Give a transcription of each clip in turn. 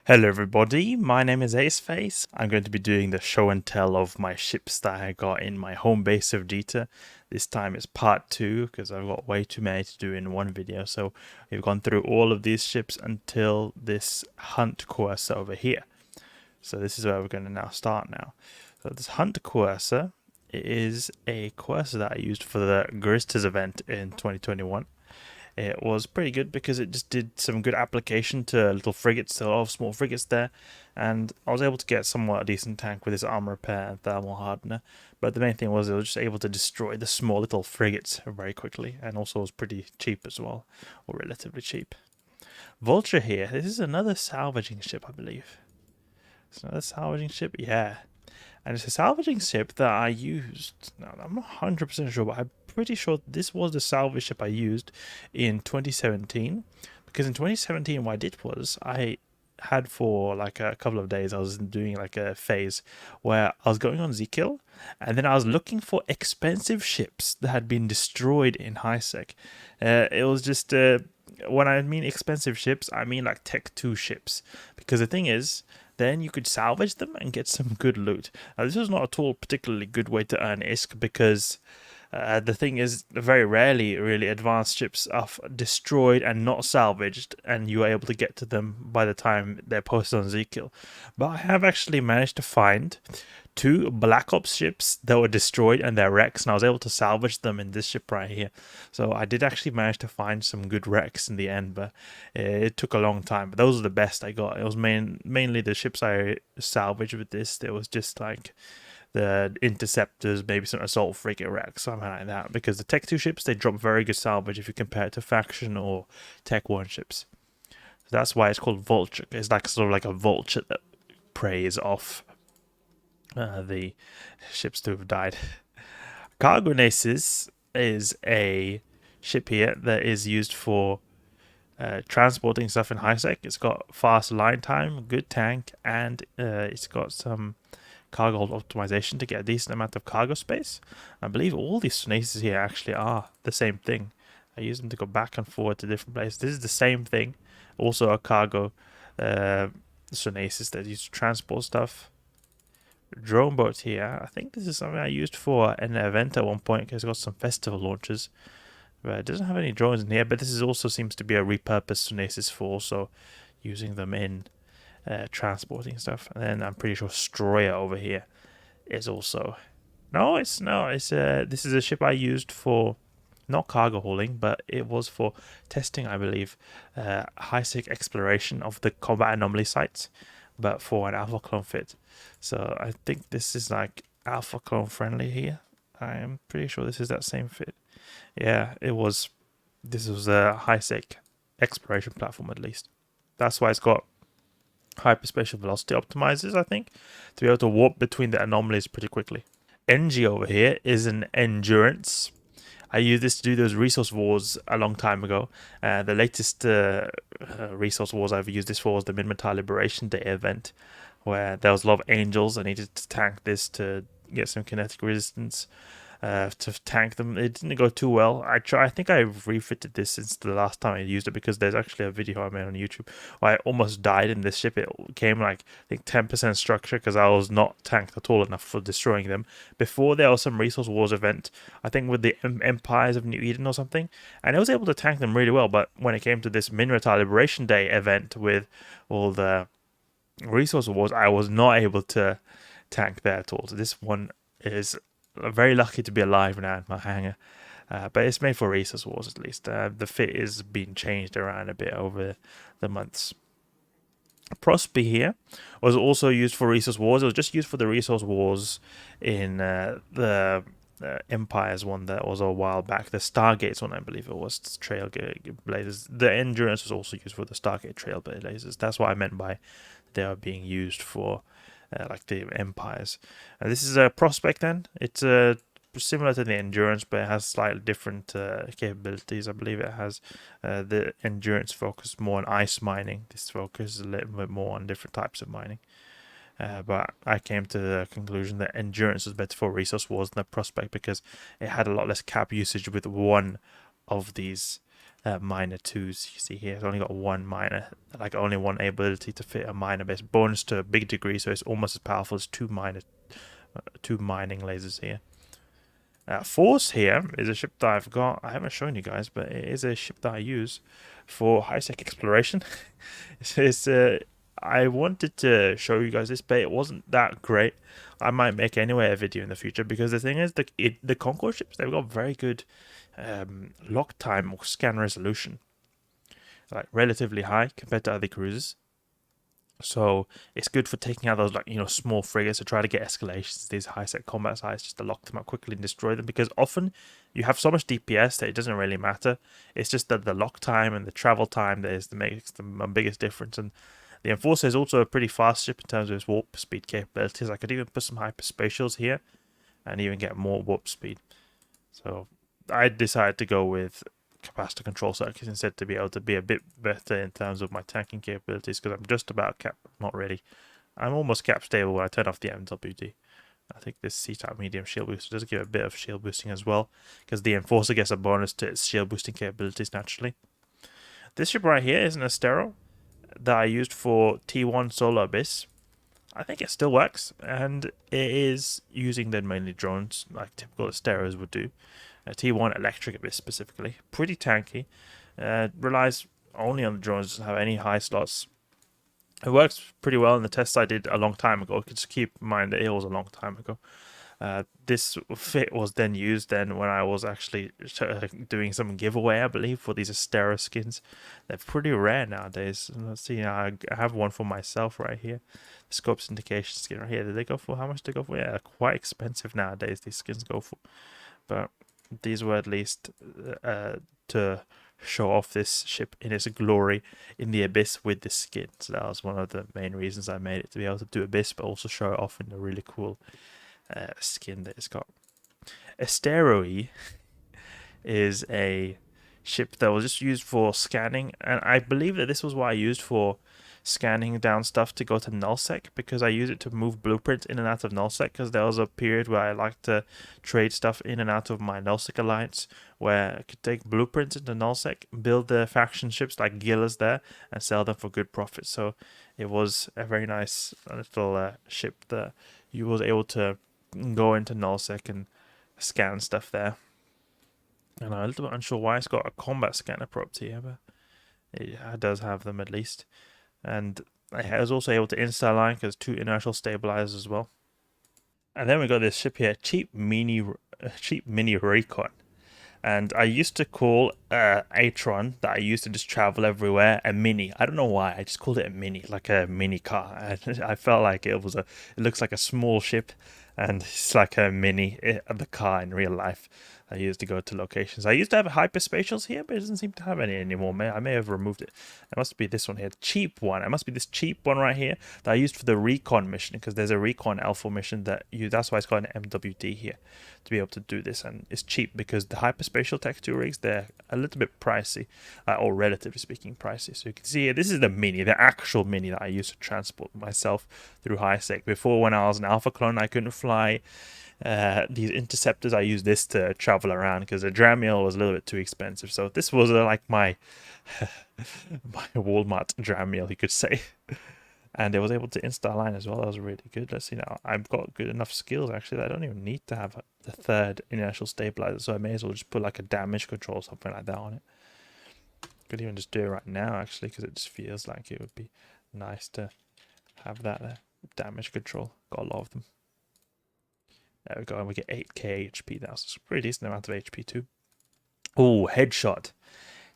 Hello everybody, my name is Aceface. I'm going to be doing the show and tell of my ships that I got in my home base of Jita. This time it's part 2 because I've got way too many to do in one video. So we've gone through all of these ships until this Hunt Courser over here. So this is where we're going to now start now. So this Hunt Courser is a courser that I used for the Garistas event in 2021. It was pretty good because it just did some good application to little frigates, a lot of small frigates there, and I was able to get somewhat a decent tank with this armor repair and thermal hardener. But the main thing was it was just able to destroy the small little frigates very quickly, and also was pretty cheap as well, or relatively cheap. Vulture here, this is another salvaging ship, I believe. It's another salvaging ship, yeah. And it's a salvaging ship that I used. Now, I'm not 100% sure, but I'm pretty sure this was the salvage ship I used in 2017. Because in 2017, what I did was I had for like a couple of days, I was doing like a phase where I was going on Zkill, and then I was looking for expensive ships that had been destroyed in HiSec. It was just when I mean expensive ships, I mean like Tech 2 ships. Because the thing is, then you could salvage them and get some good loot. Now, this is not at all particularly good way to earn ISK because the thing is, very rarely really advanced ships are destroyed and not salvaged, and you are able to get to them by the time they're posted on Zkill. But I have actually managed to find 2 Black Ops ships that were destroyed and their wrecks, and I was able to salvage them in this ship right here. So I did actually manage to find some good wrecks in the end, but it took a long time. But those are the best I got. It was mainly the ships I salvaged with this. There was just like the interceptors, maybe some assault frigate wrecks, something like that. Because the Tech 2 ships, they drop very good salvage if you compare it to faction or Tech 1 ships. So that's why it's called Vulture. It's like sort of like a vulture that preys off the ships to have died. Cargo Naces is a ship here that is used for transporting stuff in HiSec. It's got fast line time, good tank, and it's got some cargo hold optimization to get a decent amount of cargo space. I believe all these Naces here actually are the same thing. I use them to go back and forward to different places. This is the same thing. Also a cargo Sonasis that use to transport stuff. Drone boat here. I think this is something I used for an event at one point because it's got some festival launches. But it doesn't have any drones in here, but this is also seems to be a repurposed Sonasis for also using them in transporting stuff. And then I'm pretty sure Stroyer over here is also... This is a ship I used for not cargo hauling, but it was for testing, I believe, high-sec exploration of the combat anomaly sites, but for an alpha clone fit. So I think this is like alpha clone friendly here. I am pretty sure this is that same fit. Yeah, it was. This was a high-sec exploration platform at least. That's why it's got hyperspatial velocity optimizers, I think, to be able to warp between the anomalies pretty quickly. NG over here is an endurance. I used this to do those resource wars a long time ago. The latest resource wars I've used this for was the Minmatar Liberation Day event, where there was a lot of angels. I needed to tank this to get some kinetic resistance to tank them. It didn't go too well. I think I refitted this since the last time I used it because there's actually a video I made on YouTube where I almost died in this ship. It came like I think 10% structure because I was not tanked at all enough for destroying them. Before there was some Resource Wars event, I think with the Empires of New Eden or something, and I was able to tank them really well. But when it came to this Minmatar Liberation Day event with all the Resource Wars, I was not able to tank there at all. So this one is very lucky to be alive now in my hangar. But it's made for Resource Wars at least. The fit is being changed around a bit over the months. Prosby here was also used for Resource Wars. It was just used for the Resource Wars in the Empires one that was a while back. The Stargates one, I believe it was. Trailblazers. The Endurance was also used for the Stargate Trailblazers. That's what I meant by they are being used for like the Empires. This is a Prospect then. It's similar to the Endurance, but it has slightly different capabilities. I believe it has the Endurance focus more on ice mining. This focuses a little bit more on different types of mining. But I came to the conclusion that Endurance was better for Resource Wars than the Prospect because it had a lot less cap usage with one of these minor 2s. You see here, it's only got one minor, like only one ability to fit a minor base. Bonus to a big degree, so it's almost as powerful as two mining lasers here. Force here is a ship that I've got. I haven't shown you guys, but it is a ship that I use for high-tech exploration. I wanted to show you guys this, but it wasn't that great. I might make anyway a video in the future, because the thing is, the Concord ships, they've got very good lock time or scan resolution, like relatively high compared to other cruisers. So it's good for taking out those, like, small frigates to try to get escalations, these high-set combat sites, just to lock them up quickly and destroy them, because often you have so much DPS that it doesn't really matter. It's just that the lock time and the travel time that makes the biggest difference. And the Enforcer is also a pretty fast ship in terms of its warp speed capabilities. I could even put some hyperspatials here and even get more warp speed. So I decided to go with capacitor control circuits instead, to be able to be a bit better in terms of my tanking capabilities, because I'm just about cap, not really. I'm almost cap stable when I turn off the MWD. I think this C-type medium shield booster does give a bit of shield boosting as well, because the Enforcer gets a bonus to its shield boosting capabilities naturally. This ship right here is an Astero that I used for T1 Solo Abyss. I think it still works, and it is using then mainly drones, like typical Asteros would do. T1 Electric Abyss specifically. Pretty tanky. Relies only on the drones, doesn't have any high slots. It works pretty well in the tests I did a long time ago. Just keep in mind that it was a long time ago. This fit was then used when I was actually doing some giveaway, I believe, for these Astero skins. They're pretty rare nowadays. Let's see, I have one for myself right here. The Scope Syndication skin right here. Did they go for, how much did they go for? Yeah, quite expensive nowadays, these skins go for. But these were at least to show off this ship in its glory in the Abyss with this skin. So that was one of the main reasons I made it, to be able to do Abyss, but also show it off in a really cool skin that it's got. Astero is a ship that was just used for scanning, and I believe that this was what I used for scanning down stuff to go to nullsec, because I use it to move blueprints in and out of nullsec, because there was a period where I liked to trade stuff in and out of my nullsec alliance, where I could take blueprints into nullsec, build the faction ships like Gillas there, and sell them for good profit. So it was a very nice little ship that you was able to go into nullsec and scan stuff there. And I'm a little bit unsure why it's got a combat scanner property here, but it does have them at least. And I was also able to insta-align because 2 inertial stabilizers as well. And then we got this ship here, cheap mini recon. And I used to call Atron that I used to just travel everywhere a mini. I don't know why, I just called it a mini, like a mini car. And I felt like it looks like a small ship, and it's like a mini of the car in real life. I used to go to locations. I used to have hyperspatials here, but it doesn't seem to have any anymore. I may have removed it. It must be this one here, cheap one. It must be this cheap one right here that I used for the recon mission, because there's a recon alpha mission that's why it's got an MWD here, to be able to do this. And it's cheap because the hyperspatial Tech 2 rigs, they're a little bit pricey, or relatively speaking pricey. So you can see here, this is the mini, the actual mini that I used to transport myself through high sec. Before, when I was an alpha clone, I couldn't fly these interceptors. I used this to travel around because the Dramiel was a little bit too expensive. So this was like my my Walmart Dramiel, you could say. And it was able to insta-align as well. That was really good. Let's see now. I've got good enough skills actually that I don't even need to have the 3rd inertial stabilizer. So I may as well just put like a damage control or something like that on it. Could even just do it right now actually, because it just feels like it would be nice to have that damage control. Got a lot of them. There we go, and we get 8k HP now, so it's a pretty decent amount of HP too. Oh, Headshot.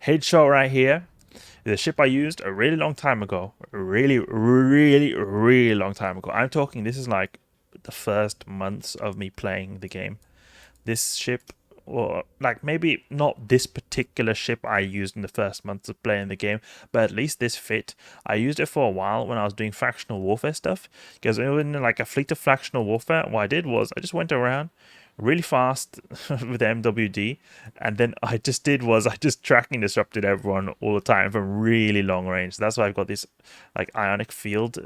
Headshot right here is a ship I used a really long time ago. Really long time ago. I'm talking, this is like the first months of me playing the game. This ship, or like maybe not this particular ship I used in the first months of playing the game, but at least this fit. I used it for a while when I was doing factional warfare stuff, because in like a fleet of factional warfare, what I did was I just went around really fast with the MWD, and then I just tracking disrupted everyone all the time from really long range. So that's why I've got this like ionic field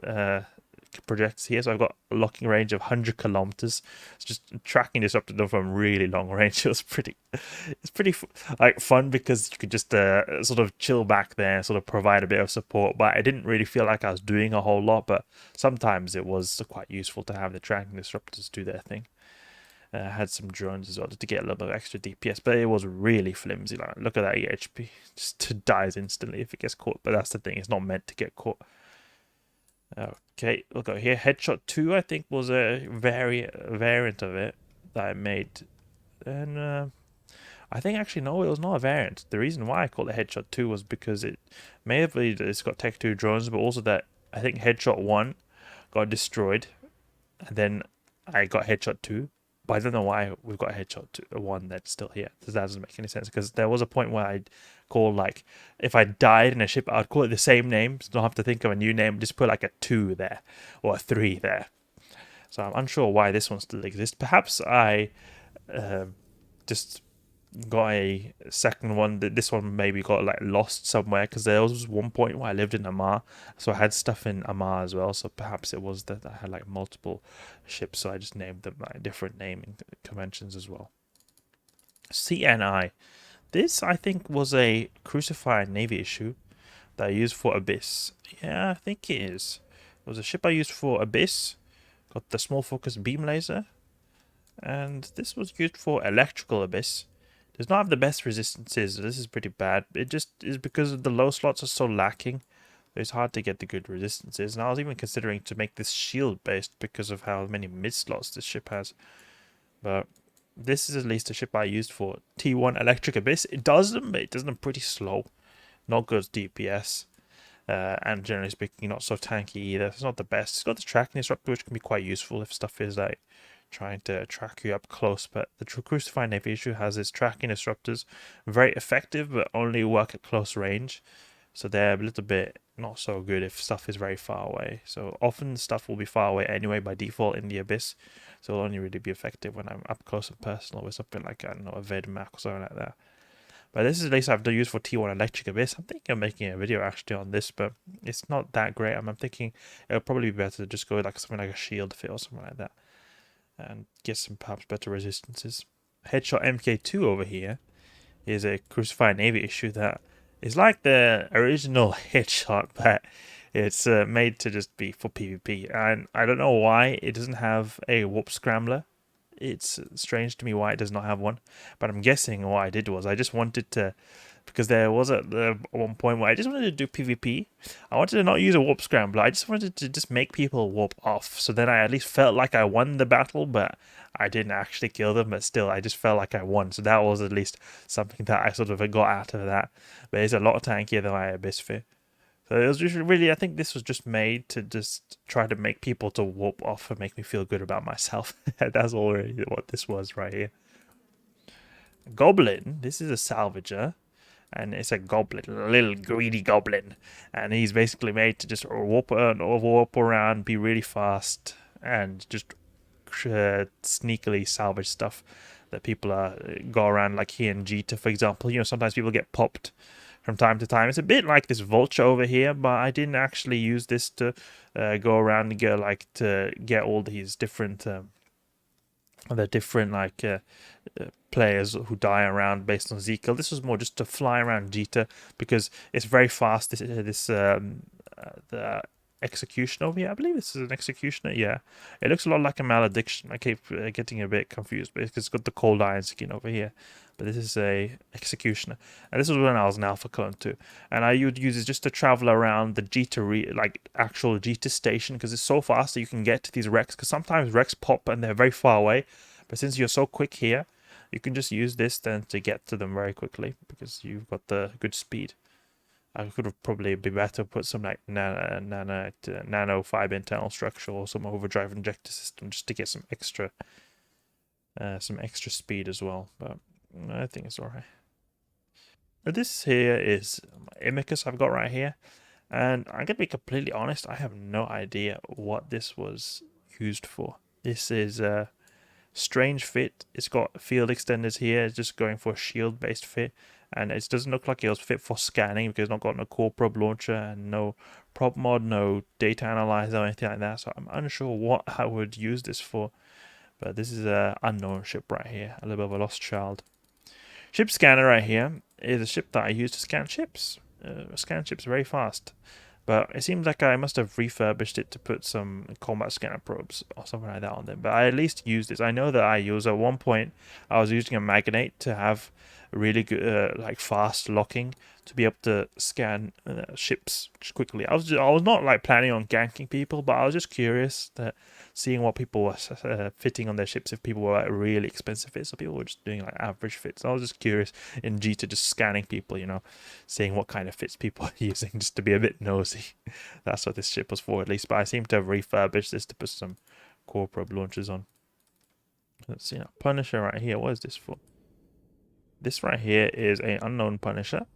projects here, so I've got a locking range of 100 kilometers. It's just tracking disruptor from really long range. It's pretty like fun because you could just sort of chill back there, sort of provide a bit of support. But I didn't really feel like I was doing a whole lot. But sometimes it was quite useful to have the tracking disruptors do their thing. Had some drones as well to get a little bit of extra DPS, but it was really flimsy. Like, look at that EHP, just dies instantly if it gets caught. But that's the thing; it's not meant to get caught. Okay, we'll go here. Headshot 2, I think, was a variant of it that I made. And I think actually, no, it was not a variant. The reason why I called it Headshot 2 was because it may have it's got Tech 2 drones, but also that I think Headshot 1 got destroyed. And then I got Headshot 2. But I don't know why we've got Headshot 1 that's still here. That doesn't make any sense, because there was a point where I'd call, like, if I died in a ship, I'd call it the same name, so don't have to think of a new name, just put like a 2 there, or a 3 there. So I'm unsure why this one still exists. Perhaps I just got a second one. This one maybe got like lost somewhere, because there was one point where I lived in Amar, so I had stuff in Amar as well. So perhaps it was that I had like multiple ships, so I just named them like different naming conventions as well. CNI. This, I think, was a Crucified Navy issue that I used for Abyss. Yeah, I think it is. It was a ship I used for Abyss. Got the small focus beam laser. And this was used for Electrical Abyss. Does not have the best resistances. This is pretty bad. It just is because the low slots are so lacking. It's hard to get the good resistances. And I was even considering to make this shield based because of how many mid slots this ship has. But this is at least a ship I used for T1 Electric Abyss. It does them, but it does them pretty slow. Not good DPS. And generally speaking, not so tanky either. It's not the best. It's got the tracking disruptor, which can be quite useful if stuff is like trying to track you up close. But the Crucified Navy issue has its tracking disruptors, very effective, but only work at close range. So they're a little bit not so good if stuff is very far away. So often stuff will be far away anyway by default in the Abyss. So it'll only really be effective when I'm up close and personal with something like, I don't know, a Vedmak or something like that. But this is at least I've used for T1 Electric Abyss. I'm thinking of making a video actually on this, but it's not that great. I'm thinking it'll probably be better to just go like something like a shield fit or something like that, and get some perhaps better resistances. Headshot MK2 over here is a Crucified Navy issue that is like the original Headshot, but it's made to just be for PvP. And I don't know why it doesn't have a warp scrambler. It's strange to me why it does not have one, but I'm guessing what I did was I just wanted to, because there was at one point where I just wanted to do PvP. I wanted to not use a warp scrambler. I just wanted to just make people warp off, so then I at least felt like I won the battle, but I didn't actually kill them, but still I just felt like I won. So that was at least something that I sort of got out of that. But it's a lot tankier than my Abyss Fit. So it was just really, I think this was just made to just try to make people to warp off and make me feel good about myself. That's already what this was right here. Goblin, this is a salvager, and it's a goblin, a little greedy goblin, and he's basically made to just warp around, be really fast, and just sneakily salvage stuff that people go around, like here in Jita, for example. You know, sometimes people get popped from time to time. It's a bit like this Vulture over here, but I didn't actually use this to go around and get like to get all these different players who die around based on Z-kill. This was more just to fly around Jita because it's very fast. The executioner over here, I believe this is an executioner. Yeah, it looks a lot like a malediction. I keep getting a bit confused because it's got the cold iron skin over here, but this is a executioner, and this was when I was an alpha clone too, and I would use it just to travel around the Jita actual Jita station, because it's so fast that you can get to these wrecks, because sometimes wrecks pop and they're very far away, but since you're so quick here, you can just use this then to get to them very quickly because you've got the good speed. I could have probably be better to put some like nano fiber internal structure or some overdrive injector system just to get some extra speed as well. But I think it's alright. This here is Imicus I've got right here, and I'm gonna be completely honest. I have no idea what this was used for. This is strange fit. It's got field extenders here. It's just going for a shield based fit, and it doesn't look like it was fit for scanning because it's not got no core probe launcher and no prop mod, no data analyzer or anything like that. So I'm unsure what I would use this for. But this is a unknown ship right here, a little bit of a lost child. Ship scanner right here is a ship that I use to scan ships. Scan ships very fast. But it seems like I must have refurbished it to put some combat scanner probes or something like that on them. But I at least use this. I know that I use at one point I was using a magnate to have really good like fast locking to be able to scan ships quickly. I was not like planning on ganking people, but I was just curious that seeing what people were fitting on their ships, if people were like really expensive fits or people were just doing like average fits. I was just curious in G2 just scanning people, you know, seeing what kind of fits people are using just to be a bit nosy. That's what this ship was for at least, but I seem to have refurbished this to put some core probe launchers on. Let's see now. Punisher right here, what is this for? This right here is an unknown Punisher.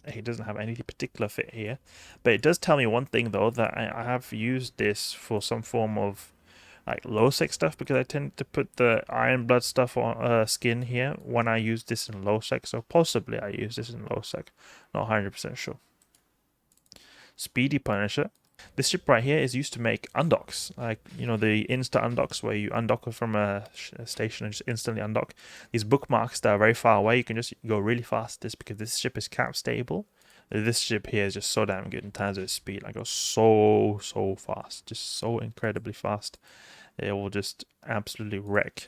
He doesn't have any particular fit here, but it does tell me one thing though, that I have used this for some form of like low sec stuff, because I tend to put the Iron Blood stuff on skin here when I use this in low sec, so possibly I use this in low sec, not 100% sure. Speedy Punisher. This ship right here is used to make undocks, like, you know, the insta undocks where you undock from a station and just instantly undock. These bookmarks that are very far away, you can just go really fast this, because this ship is cap stable. This ship here is just so damn good in terms of its speed. Like, it goes so fast, just so incredibly fast. It will just absolutely wreck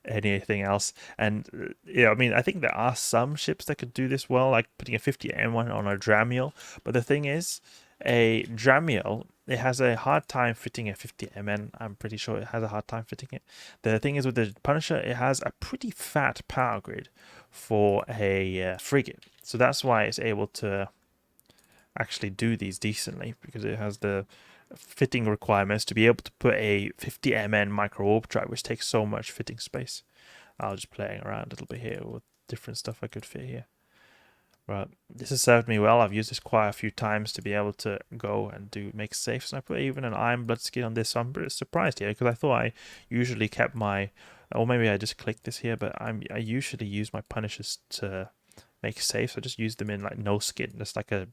anything else. And yeah, I mean, I think there are some ships that could do this well, like putting a 50M1 on a Dramiel. But the thing is, a Dramiel, it has a hard time fitting a 50MN. I'm pretty sure it has a hard time fitting it. The thing is with the Punisher, it has a pretty fat power grid for a frigate. So that's why it's able to actually do these decently, because it has the fitting requirements to be able to put a 50MN micro warp drive, which takes so much fitting space. I was just playing around a little bit here with different stuff I could fit here. But this has served me well. I've used this quite a few times to be able to go and make safes. And I put even an Iron Blood skin on this, so I'm pretty surprised here, because I thought I usually kept my, or maybe I just clicked this here, but I usually use my Punishers to make safes. I just use them in like no skin, just like a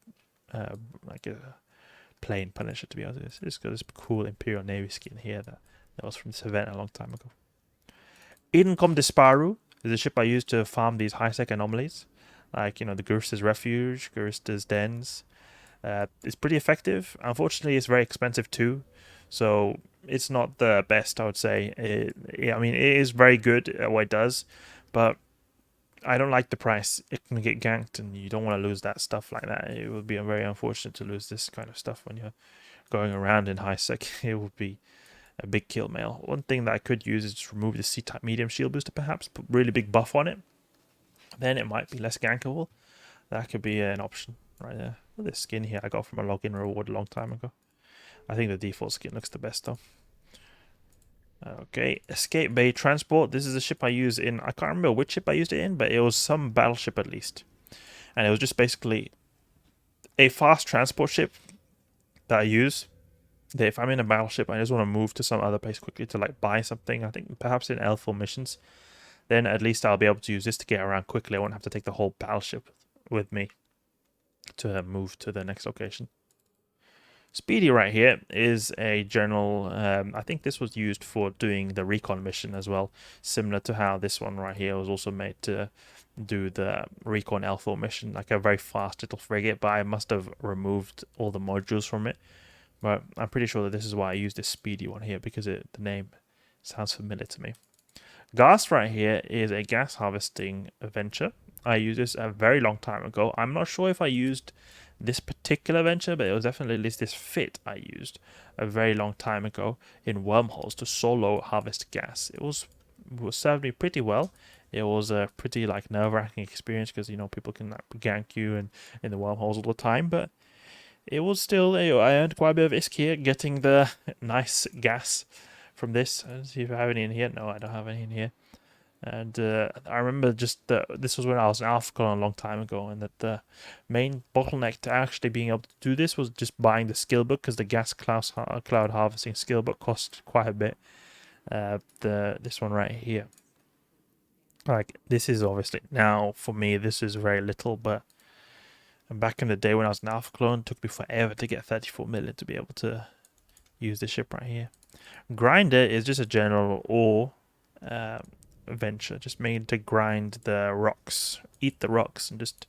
plain Punisher, to be honest. It's got this cool Imperial Navy skin here that was from this event a long time ago. Incom Disparu is a ship I use to farm these high-sec anomalies, like, you know, the Gurista's Refuge, Gurista's Dens. It's pretty effective. Unfortunately, it's very expensive too, so it's not the best, I would say. I mean, it is very good at what it does, but I don't like the price. It can get ganked, and you don't want to lose that stuff like that. It would be very unfortunate to lose this kind of stuff when you're going around in high sec. It would be a big kill mail. One thing that I could use is to remove the C-type medium shield booster, perhaps put really big buff on it. Then it might be less gankable. That could be an option right there. Look at this skin here I got from a login reward a long time ago. I think the default skin looks the best though. Okay, Escape Bay Transport. This is a ship I use in, I can't remember which ship I used it in, but it was some battleship at least. And it was just basically a fast transport ship that I use. That if I'm in a battleship, I just want to move to some other place quickly to like buy something. I think perhaps in L4 missions. Then at least I'll be able to use this to get around quickly. I won't have to take the whole battleship with me to move to the next location. Speedy right here is a general, I think this was used for doing the recon mission as well, similar to how this one right here was also made to do the recon L4 mission, like a very fast little frigate, but I must have removed all the modules from it. But I'm pretty sure that this is why I used this Speedy one here, because the name sounds familiar to me. Gas right here is a gas harvesting venture. I used this a very long time ago. I'm not sure if I used this particular venture, but it was definitely at least this fit I used a very long time ago in wormholes to solo harvest gas. It served me pretty well. It was a pretty like nerve-wracking experience, because, you know, people can like gank you and in the wormholes all the time, but it was still, I earned quite a bit of ISK here getting the nice gas from this. Let's see if I have any in here. No, I don't have any in here. And I remember just this was when I was in AlphaCon a long time ago, and that the main bottleneck to actually being able to do this was just buying the skill book, because the gas cloud harvesting skill book cost quite a bit. This one right here. Like, this is obviously, now for me, this is very little, but back in the day when I was an alpha clone, it took me forever to get 34 million to be able to use this ship right here. Grinder is just a general ore venture, just made to grind the rocks, eat the rocks, and just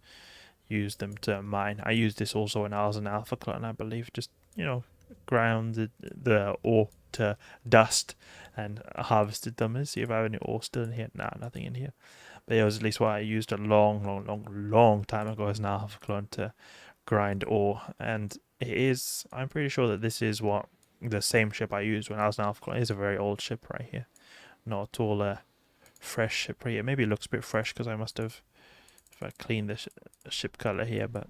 use them to mine. I used this also when I was an alpha clone, I believe. Just, you know, ground the ore to dust and harvested them. Let's see if I have any ore still in here. Nah, nothing in here. But it was at least what I used a long time ago as an alpha clone to grind ore. And it is, I'm pretty sure that this is what the same ship I used when I was an alpha clone. It is a very old ship right here. Not at all a fresh ship right here. Maybe it looks a bit fresh because I must have, if I clean the ship color here, but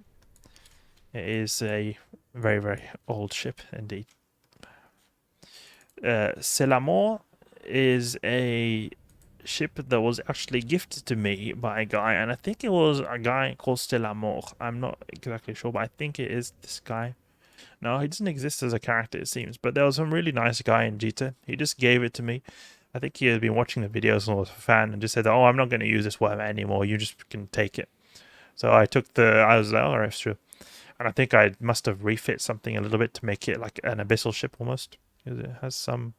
it is a very old ship indeed. Selamore is a ship that was actually gifted to me by a guy, and I think it was a guy called Selamore. I'm not exactly sure, but I think it is this guy. No, he doesn't exist as a character, it seems, but there was some really nice guy in Jita. He just gave it to me. I think he had been watching the videos and was a fan and just said, oh, I'm not going to use this worm anymore. You just can take it. So I took I was like, oh, that's true. And I think I must have refit something a little bit to make it like an abyssal ship almost. Because it has some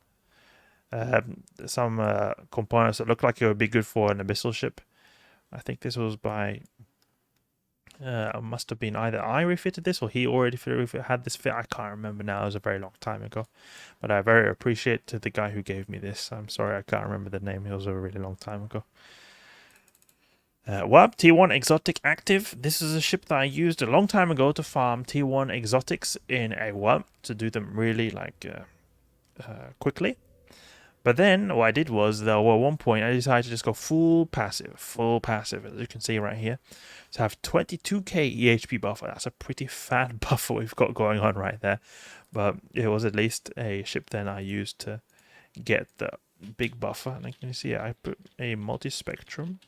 components that look like it would be good for an abyssal ship. I think this was by... must have been either I refitted this or he already had this fit. I can't remember now. It was a very long time ago. But I very appreciate to the guy who gave me this. I'm sorry I can't remember the name. It was a really long time ago. Warp T1 Exotic active. This is a ship that I used a long time ago to farm T1 exotics in a warp to do them really quickly. But then what I did was, though, at one point I decided to just go full passive, as you can see right here. So I have 22k EHP buffer. That's a pretty fat buffer we've got going on right there. But it was at least a ship then I used to get the big buffer. And you can see I put a multi-spectrum.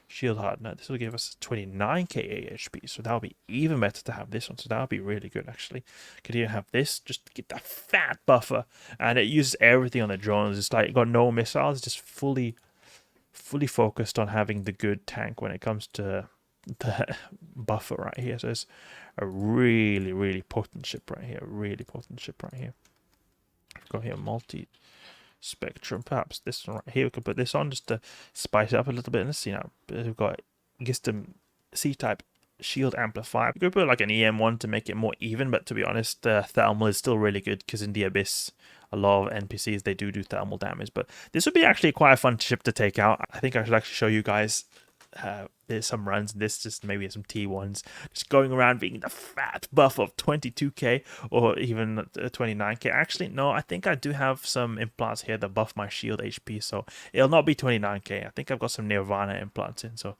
Shield hardener. This will give us 29k AHP, so that would be even better to have this one. So that would be really good, actually. Could even have this, just get that fat buffer, and it uses everything on the drones. It's like got no missiles, just fully focused on having the good tank when it comes to the buffer right here. So it's a really potent ship right here. I've got here multi-spectrum, perhaps this one right here. We can put this on just to spice it up a little bit. Let's see now. We've got Gistum C-type shield amplifier. We could put like an EM1 to make it more even, but to be honest, thermal is still really good because in the Abyss, a lot of NPCs, they do thermal damage. But this would be actually quite a fun ship to take out. I think I should actually show you guys there's some runs. This just maybe some T1s just going around being the fat buff of 22k or even 29k. Actually, no, I think I do have some implants here that buff my shield HP, so it'll not be 29k. I think I've got some Nirvana implants in, so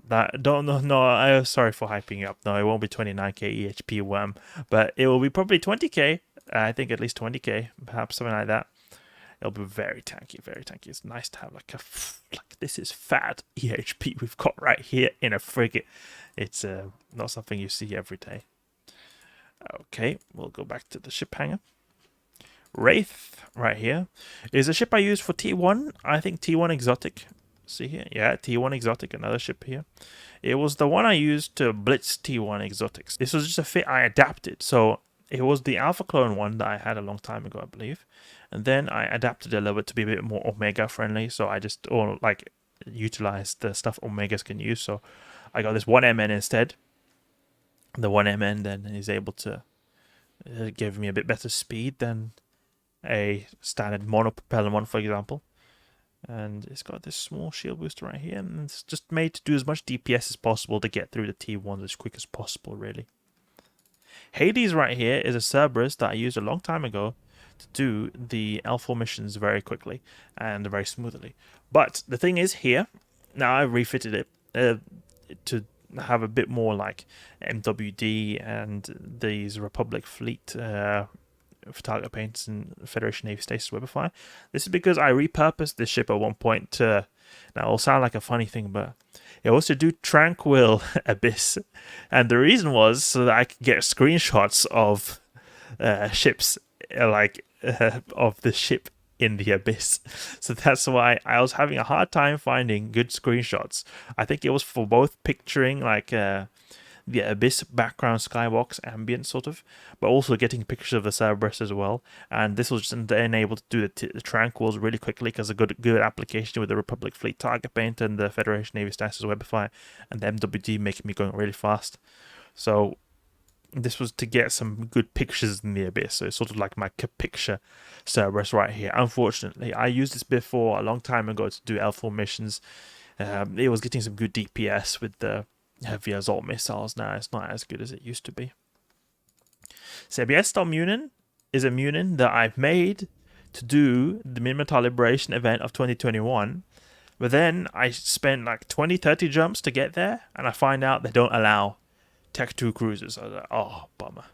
that I'm sorry for hyping you up. No, it won't be 29k EHP worm, but it will be probably 20k. I think at least 20k, perhaps something like that. It'll be very tanky. It's nice to have like this is fat EHP we've got right here in a frigate. It's not something you see every day. Okay, we'll go back to the ship hangar. Wraith right here is a ship I use for T1. I think T1 Exotic. See here? Yeah, T1 Exotic, another ship here. It was the one I used to blitz T1 Exotics. This was just a fit I adapted. So it was the Alpha Clone one that I had a long time ago, I believe. And then I adapted it a little bit to be a bit more Omega friendly. So I just utilized the stuff Omegas can use. So I got this 1MN instead. The 1MN then is able to give me a bit better speed than a standard monopropeller one, for example. And it's got this small shield booster right here. And it's just made to do as much DPS as possible to get through the T1s as quick as possible, really. Hades right here is a Cerberus that I used a long time ago to do the L4 missions very quickly and very smoothly. But the thing is here, now I refitted it to have a bit more like MWD and these Republic Fleet target paints and Federation Navy Stasis Webify. This is because I repurposed this ship at one point to, now it'll sound like a funny thing, but it was to do Tranquil Abyss. And the reason was so that I could get screenshots of ships, of the ship in the abyss. So that's why I was having a hard time finding good screenshots. I think it was for both picturing like the abyss background skybox ambient sort of, but also getting pictures of the Cerberus as well. And this was just then able to do the tranquils really quickly because a good application with the Republic Fleet Target Painter and the Federation Navy Status Webify and the MWD making me going really fast. So this was to get some good pictures in the abyss. So it's sort of like my picture Cerberus right here. Unfortunately, I used this before a long time ago to do L4 missions. It was getting some good DPS with the heavy assault missiles. Now it's not as good as it used to be. Sebiestal Munin is a Munin that I've made to do the Minmatar Liberation event of 2021. But then I spent like 20-30 jumps to get there, and I find out they don't allow Tech 2 cruisers. I was like, oh, bummer.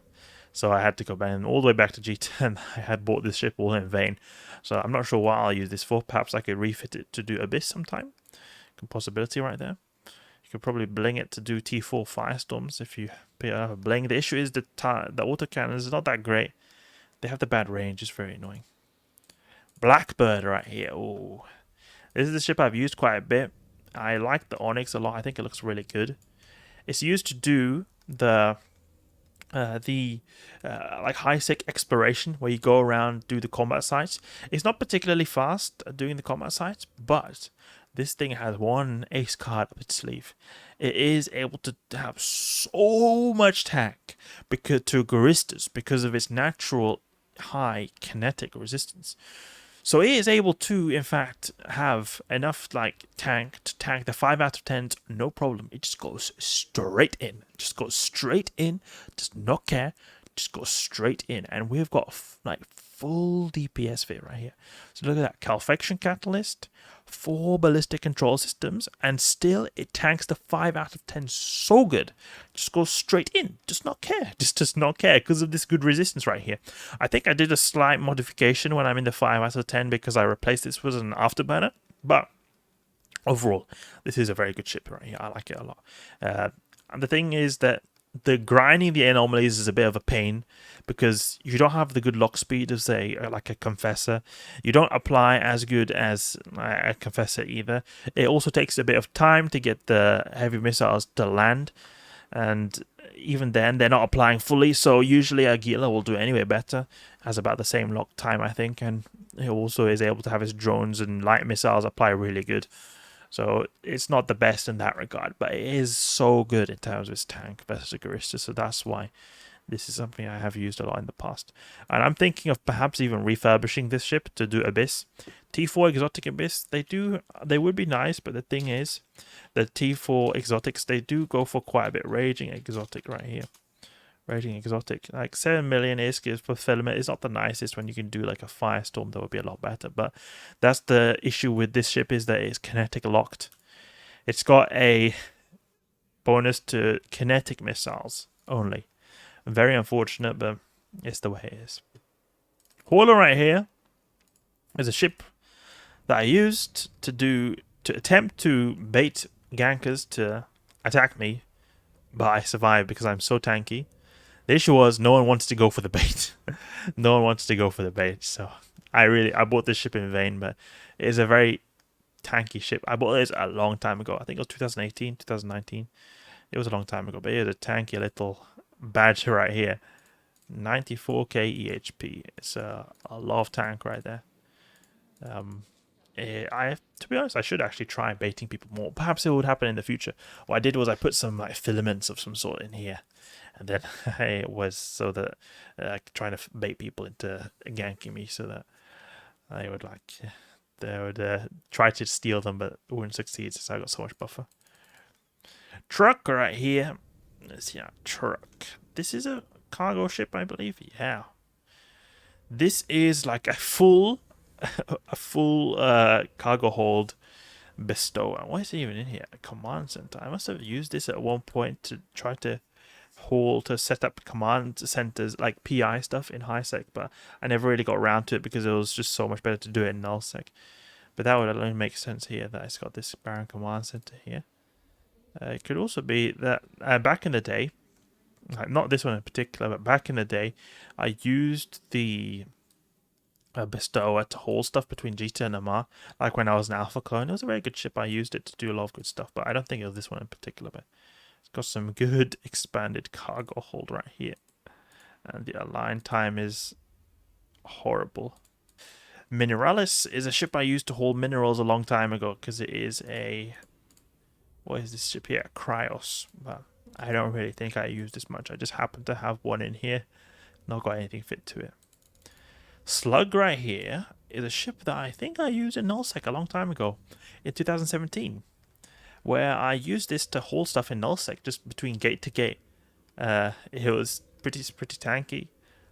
So I had to go back all the way back to G10. I had bought this ship all in vain. So I'm not sure what I'll use this for. Perhaps I could refit it to do Abyss sometime. Good possibility right there. Could probably bling it to do T4 Firestorms if you pay a bling. The issue is the autocannons is not that great. They have the bad range. It's very annoying. Blackbird right here. Oh, this is the ship I've used quite a bit. I like the Onyx a lot. I think it looks really good. It's used to do the like high-sec exploration where you go around, do the combat sites. It's not particularly fast doing the combat sites, but this thing has one ace card up its sleeve. It is able to have so much tank to Garistas because of its natural high kinetic resistance. So it is able to, in fact, have enough like tank to tank the 5 out of 10s, no problem. It just goes straight in. Just goes straight in. Does not care. Just goes straight in. And we've got like full DPS fit right here. So look at that. Calfection Catalyst, 4 ballistic control systems, and still it tanks the 5 out of 10 so good. Just goes straight in. Does not care. Just does not care because of this good resistance right here. I think I did a slight modification when I'm in the 5 out of 10 because I replaced this with an afterburner. But overall, this is a very good ship right here. I like it a lot. And the thing is that the grinding the anomalies is a bit of a pain because you don't have the good lock speed of, say, like a Confessor. You don't apply as good as a Confessor either. It also takes a bit of time to get the heavy missiles to land, and even then they're not applying fully. So usually Aguila will do anyway better. Has about the same lock time, I think, and he also is able to have his drones and light missiles apply really good. So it's not the best in that regard, but it is so good in terms of its tank versus Garista. So that's why this is something I have used a lot in the past. And I'm thinking of perhaps even refurbishing this ship to do Abyss. T4 Exotic Abyss, they would be nice, but the thing is, the T4 Exotics, they do go for quite a bit. Raging Exotic right here. Raging Exotic. Like 7 million ISK for filament is not the nicest. When you can do like a Firestorm, that would be a lot better. But that's the issue with this ship, is that it's kinetic locked. It's got a bonus to kinetic missiles only. Very unfortunate, but it's the way it is. Hauler right here is a ship that I used to attempt to bait gankers to attack me, but I survived because I'm so tanky. The issue was no one wants to go for the bait. No one wants to go for the bait, so I bought this ship in vain, but it is a very tanky ship. I bought this a long time ago. I think it was 2018, 2019. It was a long time ago, but it was a tanky little badge right here. 94k EHP. It's a lot of tank right there. To be honest, I should actually try baiting people more. Perhaps it would happen in the future. What I did was I put some like filaments of some sort in here, and then it was so that trying to bait people into ganking me, so that they would try to steal them, but wouldn't succeed since I got so much buffer. Truck right here. Let's see, truck. This is a cargo ship, I believe. Yeah. This is like a full cargo hold bestow. And what is it even in here? A command center. I must have used this at one point to try to set up command centers like PI stuff in high sec, but I never really got around to it because it was just so much better to do it in null sec. But that would only make sense here that it's got this Baron command center here. It could also be that back in the day, not this one in particular, but back in the day, I used the bestower to haul stuff between Jita and Amar. Like when I was an Alpha clone, it was a very good ship. I used it to do a lot of good stuff, but I don't think it was this one in particular. But it's got some good expanded cargo hold right here, and the align time is horrible. Mineralis is a ship I used to haul minerals a long time ago because it is a, what is this ship here? Cryos. But I don't really think I use this much. I just happen to have one in here. Not got anything fit to it. Slug right here is a ship that I think I used in Nullsec a long time ago, in 2017, where I used this to haul stuff in Nullsec just between gate to gate. It was pretty tanky.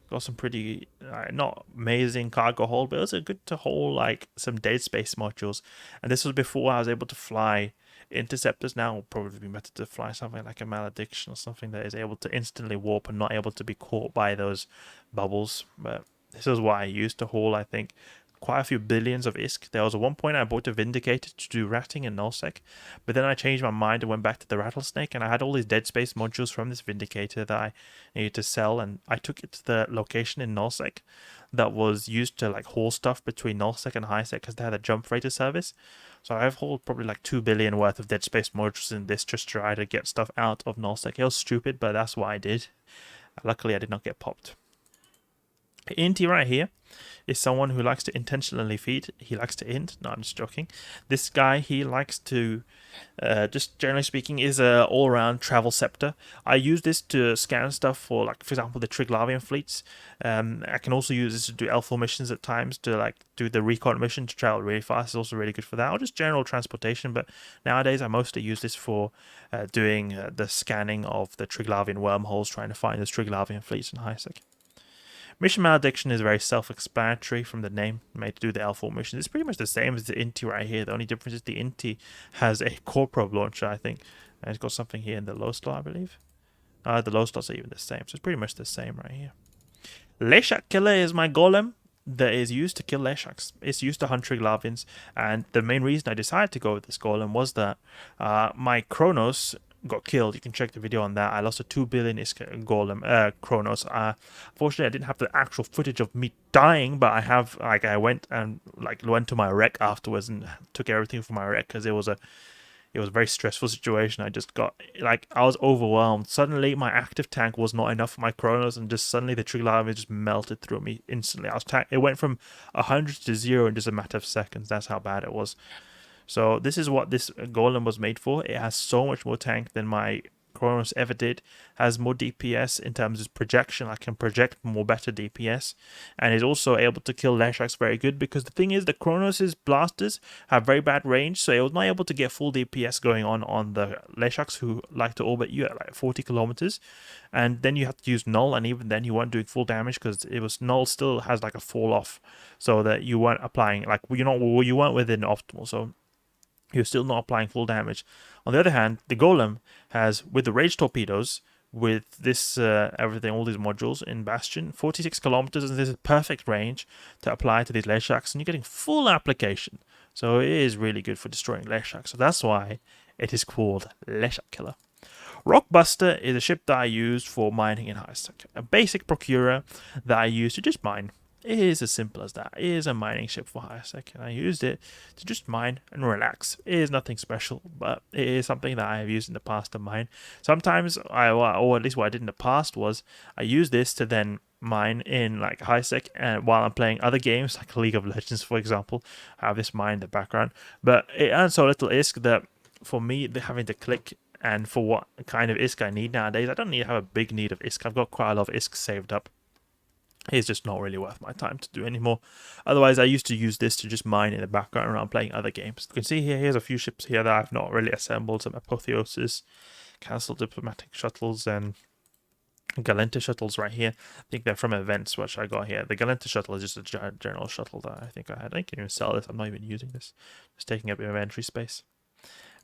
Got some pretty not amazing cargo hold, but it was a good to haul like some dead space modules. And this was before I was able to fly interceptors. Now will probably be better to fly something like a malediction or something that is able to instantly warp and not able to be caught by those bubbles. But this is what I used to haul, I think, quite a few billions of ISK. There was at one point I bought a Vindicator to do ratting in Nullsec, but then I changed my mind and went back to the Rattlesnake, and I had all these dead space modules from this Vindicator that I needed to sell, and I took it to the location in Nullsec that was used to like haul stuff between Nullsec and HighSec because they had a jump freighter service. So I've hauled probably like 2 billion worth of dead space modules in this just to try to get stuff out of Nullsec. It was stupid, but that's what I did. Luckily, I did not get popped. Inti right here is someone who likes to intentionally feed. He likes to int. No, I'm just joking. This guy, he likes to, just generally speaking, is a all-around travel scepter. I use this to scan stuff for, like, for example, the Triglavian fleets. I can also use this to do L4 missions at times, to like do the recon mission to travel really fast. It's also really good for that, or just general transportation. But nowadays, I mostly use this for doing the scanning of the Triglavian wormholes, trying to find those Triglavian fleets in HighSec. Mission Malediction is very self-explanatory from the name, made to do the L4 missions. It's pretty much the same as the Inti right here. The only difference is the Inti has a core probe launcher, I think. And it's got something here in the low slot, I believe. The low slots are even the same, so it's pretty much the same right here. Leshak Killer is my golem that is used to kill Leshaks. It's used to hunt Triglavians, and the main reason I decided to go with this golem was that my Kronos got killed. You can check the video on that. I lost a 2 billion golem Kronos. Fortunately, I didn't have the actual footage of me dying, but I have, like, I went to my wreck afterwards and took everything from my wreck because it was a very stressful situation. I just got, like, I was overwhelmed. Suddenly, my active tank was not enough for my Kronos, and just suddenly the Triglavian just melted through me instantly. It went from 100 to 0 in just a matter of seconds. That's how bad it was. So this is what this golem was made for. It has so much more tank than my Kronos ever did. Has more DPS in terms of projection. I can project more better DPS, and is also able to kill Leshaks very good, because the thing is, the Kronos' blasters have very bad range, so it was not able to get full DPS going on the Leshaks who like to orbit you at like 40 kilometers, and then you have to use Null, and even then you weren't doing full damage because it was Null still has like a fall off, so that you weren't applying, like, you weren't within optimal, so you're still not applying full damage. On the other hand, the Golem has, with the Rage Torpedoes, with this everything, all these modules in Bastion, 46 kilometers, and there's a perfect range to apply to these Leshaks, and you're getting full application. So it is really good for destroying Leshaks. So that's why it is called Leshak Killer. Rockbuster is a ship that I used for mining in HighSec. A basic procurer that I use to just mine. It is as simple as that. It is a mining ship for HighSec, and I used it to just mine and relax. It is nothing special, but it is something that I have used in the past to mine. Sometimes, or at least what I did in the past was, I used this to then mine in like HighSec, and while I'm playing other games like League of Legends, for example, I have this mine in the background. But it earns so little ISK that for me, having to click, and for what kind of ISK I need nowadays, I don't need to have a big need of ISK. I've got quite a lot of ISK saved up. It's just not really worth my time to do anymore. Otherwise, I used to use this to just mine in the background around playing other games. You can see here's a few ships here that I've not really assembled. Some Apotheosis, cancelled diplomatic shuttles, and Galena shuttles right here. I think they're from events, which I got here. The Galena shuttle is just a general shuttle that I think I had. I can even sell this. I'm not even using this. Just taking up inventory space.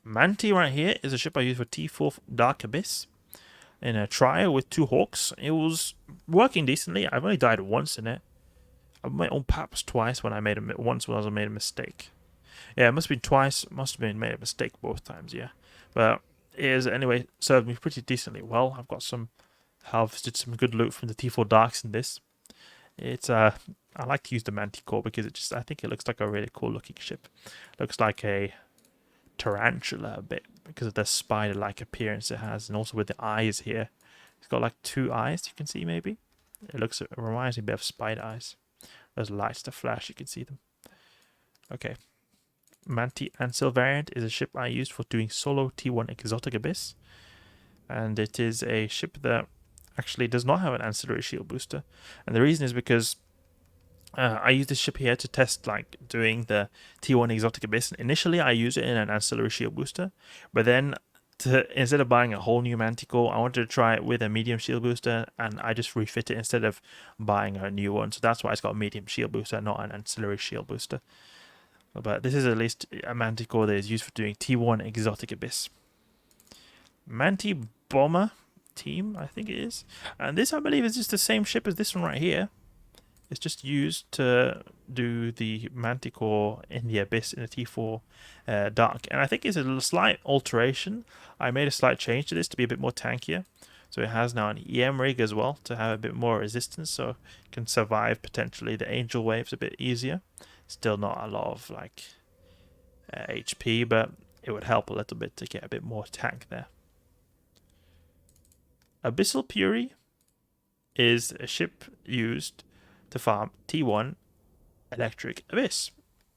Manti right here is a ship I use for T4 Dark Abyss. In a trial with 2 Hawks. It was working decently. I've only died once in it. I made perhaps twice when I made once when I made a mistake. Yeah, it must have been twice. Must have been made a mistake both times, yeah. But it is, anyway, served me pretty decently well. I've got some harvested some good loot from the T4 Darks in this. It's I like to use the Manticore because I think it looks like a really cool looking ship. Looks like a tarantula a bit because of the spider-like appearance it has, and also with the eyes here. It's got like 2 eyes, you can see maybe. It reminds me a bit of spider eyes. Those lights that flash, you can see them. Okay. Manti and Sil Variant is a ship I used for doing solo T1 Exotic Abyss. And it is a ship that actually does not have an ancillary shield booster. And the reason is because I use this ship here to test like doing the T1 Exotic Abyss. Initially, I use it in an ancillary shield booster, but then instead of buying a whole new Manticore, I wanted to try it with a medium shield booster, and I just refit it instead of buying a new one. So that's why it's got a medium shield booster, not an ancillary shield booster. But this is at least a Manticore that is used for doing T1 Exotic Abyss. Manti Bomber team, I think it is. And this, I believe, is just the same ship as this one right here. It's just used to do the Manticore in the Abyss in a T4 Dark. And I think it's a slight alteration. I made a slight change to this to be a bit more tankier. So it has now an EM rig as well to have a bit more resistance, so it can survive potentially the Angel Waves a bit easier. Still not a lot of like HP, but it would help a little bit to get a bit more tank there. Bissell Puree is a ship used to farm T1 Electric Abyss.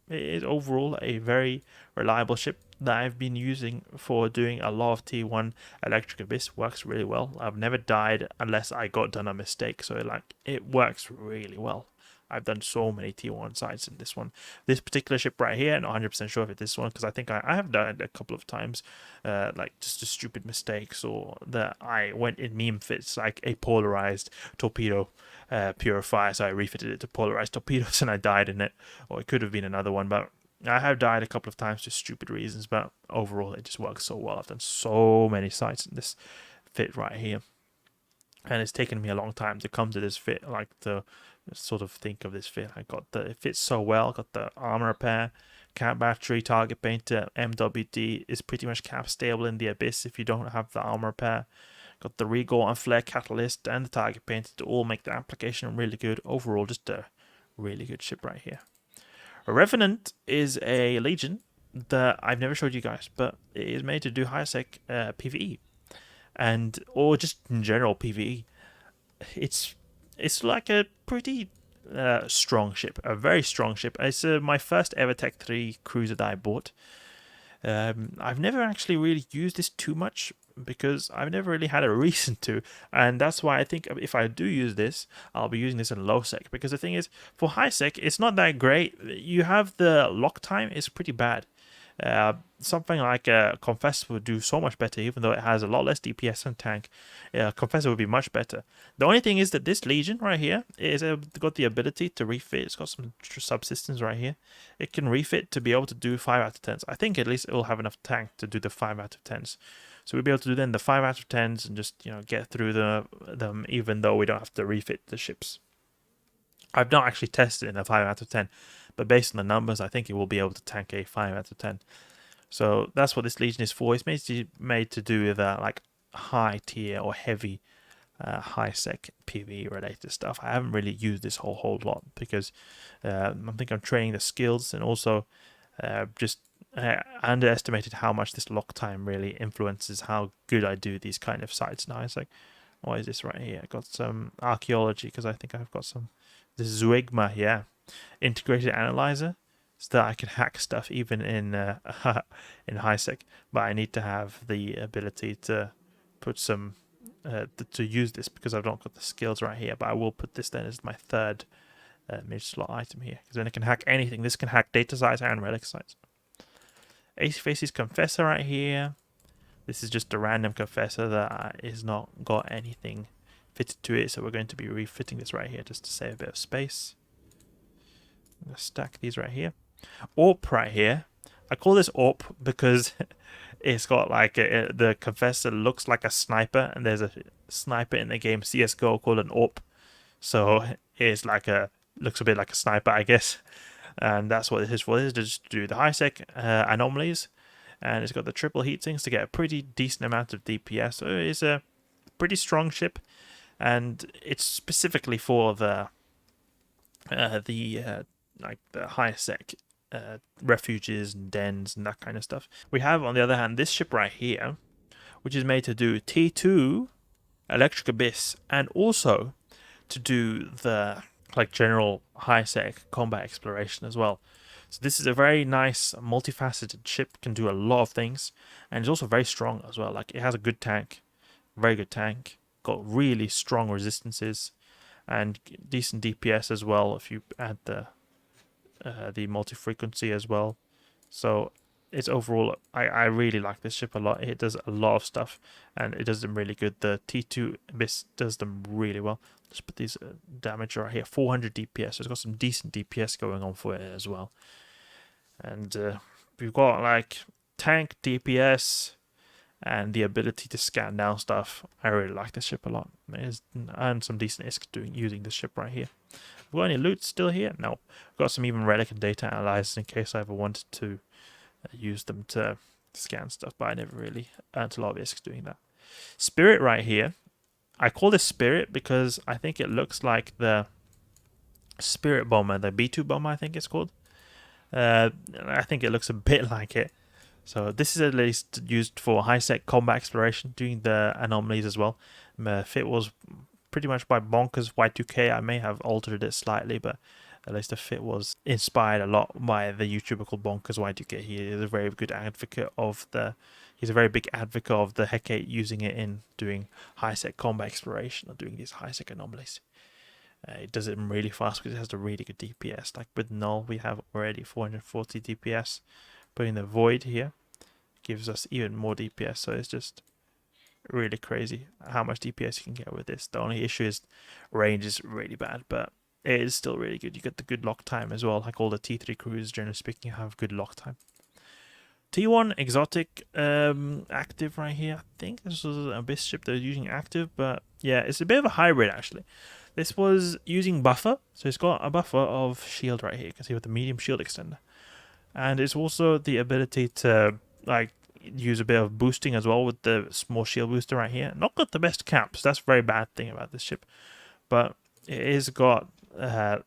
It is overall a very reliable ship that I've been using for doing a lot of T1 Electric Abyss. Works really well. I've never died unless I got done a mistake, so it works really well. I've done so many T1 sites in this one. This particular ship right here, not 100% sure if it's this one, because I think I have done it a couple of times, like just stupid mistakes, or that I went in meme fits, like a polarized torpedo purifier, so I refitted it to polarized torpedoes and I died in it, or it could have been another one, but I have died a couple of times for stupid reasons, but overall it just works so well. I've done so many sites in this fit right here, and it's taken me a long time to come to this fit, like the sort of think of this fit. It fits so well. Got the armor repair, cap battery, target painter, MWD is pretty much cap stable in the Abyss if you don't have the armor repair. Got the Regal and Flare catalyst and the target painter to all make the application really good. Overall, just a really good ship right here. A Revenant is a Legion that I've never showed you guys, but it is made to do high sec PvE, or just in general PvE. It's like a pretty strong ship, a very strong ship. It's my first ever Tech 3 cruiser that I bought. I've never actually really used this too much because I've never really had a reason to, and that's why I think if I do use this, I'll be using this in low sec, because the thing is, for high sec, it's not that great. You have the lock time is pretty bad. Something like a Confessor would do so much better, even though it has a lot less DPS and tank. Confessor would be much better. The only thing is that this Legion right here is got the ability to refit. It's got some subsystems right here. It can refit to be able to do 5 out of 10s. I think at least it will have enough tank to do the 5 out of 10s. So we'll be able to do then the 5 out of 10s and just get through them, even though we don't have to refit the ships. I've not actually tested it in a 5 out of 10, but based on the numbers, I think it will be able to tank a 5 out of 10. So that's what this Legion is for. It's made to do with like high tier or heavy high sec PvE related stuff. I haven't really used this whole lot because I think I'm training the skills, and also just underestimated how much this lock time really influences how good I do these kind of sites now. It's like, what is this right here? I got some archaeology because I think I've got some. This Zwigma, yeah, integrated analyzer, so that I can hack stuff even in in high sec. But I need to have the ability to put some to use this because I've not got the skills right here. But I will put this then as my third mid slot item here, because then it can hack anything. This can hack data sites and relic sites. Faces Confessor right here. This is just a random confessor that is not got anything fitted to it, so we're going to be refitting this right here just to save a bit of space. I'm going to stack these right here. AWP right here. I call this AWP because it's got like the confessor looks like a sniper, and there's a sniper in the game CSGO called an AWP. So it's like looks a bit like a sniper, I guess. And that's what this is for. This is just to do the high sec anomalies, and it's got the triple heat sinks to get a pretty decent amount of DPS. So it's a pretty strong ship, and it's specifically for the like the high sec refuges and dens and that kind of stuff. We have, on the other hand, this ship right here, which is made to do T2 Electric Abyss and also to do the like general high sec combat exploration as well. So this is a very nice multifaceted ship, can do a lot of things, and it's also very strong as well. Like, it has a good tank, very good tank, got really strong resistances and decent DPS as well if you add the multi-frequency as well. So it's overall, I really like this ship a lot. It does a lot of stuff and it does them really good. The T2 Abyss does them really well. Let's put these damage right here, 400 DPS. So it's got some decent DPS going on for it as well. And we've got like tank DPS and the ability to scan down stuff. I really like this ship a lot. It's earned some decent ISK using this ship right here. Have we got any loot still here? No. I've got some even relic and data analyzers in case I ever wanted to use them to scan stuff, but I never really earned a lot of ISK doing that. Spirit right here. I call this Spirit because I think it looks like the Spirit Bomber, the B2 Bomber I think it's called. I think it looks a bit like it. So this is at least used for high-sec combat exploration, doing the anomalies as well. Fit was pretty much by Bonkers Y2K. I may have altered it slightly, but at least the fit was inspired a lot by the YouTuber called Bonkers Y2K. He is a very good advocate of the... He's a very big advocate of the Hecate, using it in doing high-sec combat exploration or doing these high-sec anomalies. It does it really fast because it has a really good DPS. Like with Null, we have already 440 DPS. Putting the Void here gives us even more DPS. So it's just really crazy how much DPS you can get with this. The only issue is range is really bad, but it is still really good. You get the good lock time as well. Like all the T3 crews, generally speaking, have good lock time. T1 exotic active right here. I think this was an Abyss ship they're using active, but yeah, it's a bit of a hybrid actually. This was using buffer, so it's got a buffer of shield right here. You can see with the medium shield extender, and it's also the ability to like use a bit of boosting as well with the small shield booster right here. Not got the best caps. That's a very bad thing about this ship, but it is got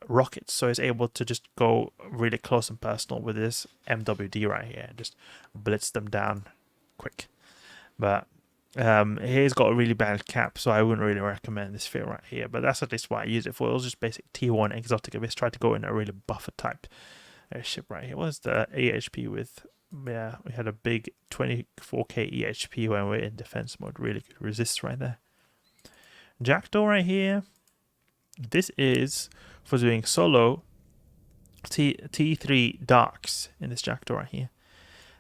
rockets, so it's able to just go really close and personal with this MWD right here and just blitz them down quick. But he's got a really bad cap, so I wouldn't really recommend this fit right here, but that's at least what I use it for. It was just basic T1 exotic Abyss. Tried to go in a really buffer type ship right here. What was the EHP with? Yeah, we had a big 24k EHP when we're in defense mode. Really good resist right there. Jackdaw right here. This is for doing solo T3 darks in this Jackdaw right here.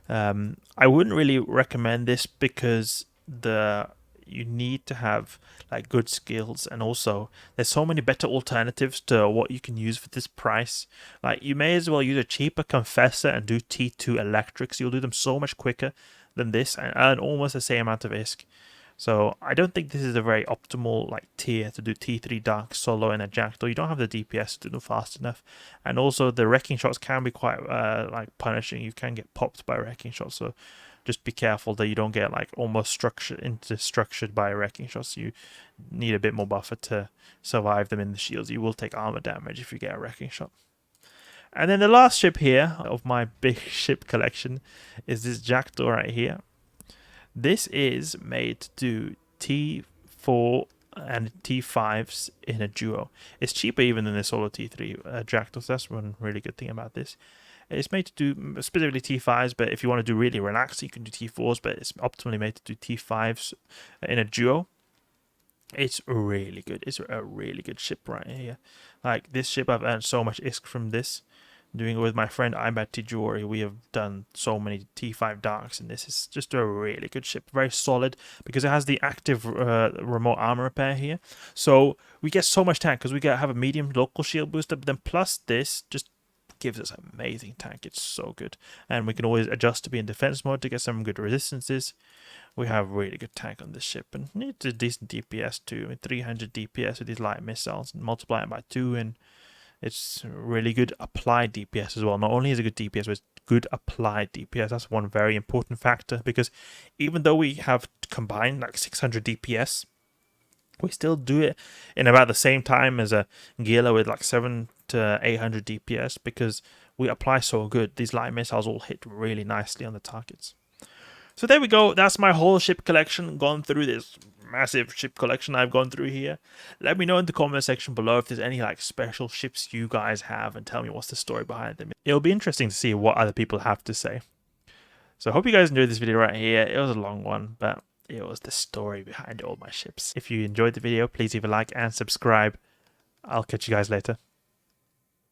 I wouldn't really recommend this because you need to have like good skills, and also there's so many better alternatives to what you can use for this price. Like, you may as well use a cheaper Confessor and do T2 electrics. You'll do them so much quicker than this and earn almost the same amount of ISK. So I don't think this is a very optimal like tier to do T3 dark solo in a Jackdaw. You don't have the DPS to do them fast enough, and also the wrecking shots can be quite like punishing. You can get popped by wrecking shots, so just be careful that you don't get like almost structured by wrecking shots. You need a bit more buffer to survive them in the shields. You will take armor damage if you get a wrecking shot. And then the last ship here of my big ship collection is this Jackdaw right here. This is made to do T4 and T5s in a duo. It's cheaper even than the solo T3 Jackdaw, so that's one really good thing about this. It's made to do specifically T5s, but if you want to do really relaxed, you can do T4s, but it's optimally made to do T5s in a duo. It's really good. It's a really good ship right here. Like, this ship, I've earned so much ISK from this. Doing it with my friend Ibad Tijori, we have done so many T5 darks, and this is just a really good ship. Very solid, because it has the active remote armor repair here. So we get so much tank, because we have a medium local shield booster, but then plus this just gives us amazing tank. It's so good, and we can always adjust to be in defense mode to get some good resistances. We have really good tank on this ship, and it's a decent DPS too. I mean, 300 DPS with these light missiles, and multiply it by 2, and it's really good applied DPS as well. Not only is it good DPS, but it's good applied DPS. That's one very important factor, because even though we have combined like 600 DPS, We still do it in about the same time as a Gila with like 7 to 800 DPS because we apply so good. These light missiles all hit really nicely on the targets. So there we go. That's my whole ship collection. Gone through this massive ship collection I've gone through here. Let me know in the comment section below if there's any like special ships you guys have and tell me what's the story behind them. It'll be interesting to see what other people have to say. So I hope you guys enjoyed this video right here. It was a long one, but it was the story behind all my ships. If you enjoyed the video, please leave a like and subscribe. I'll catch you guys later.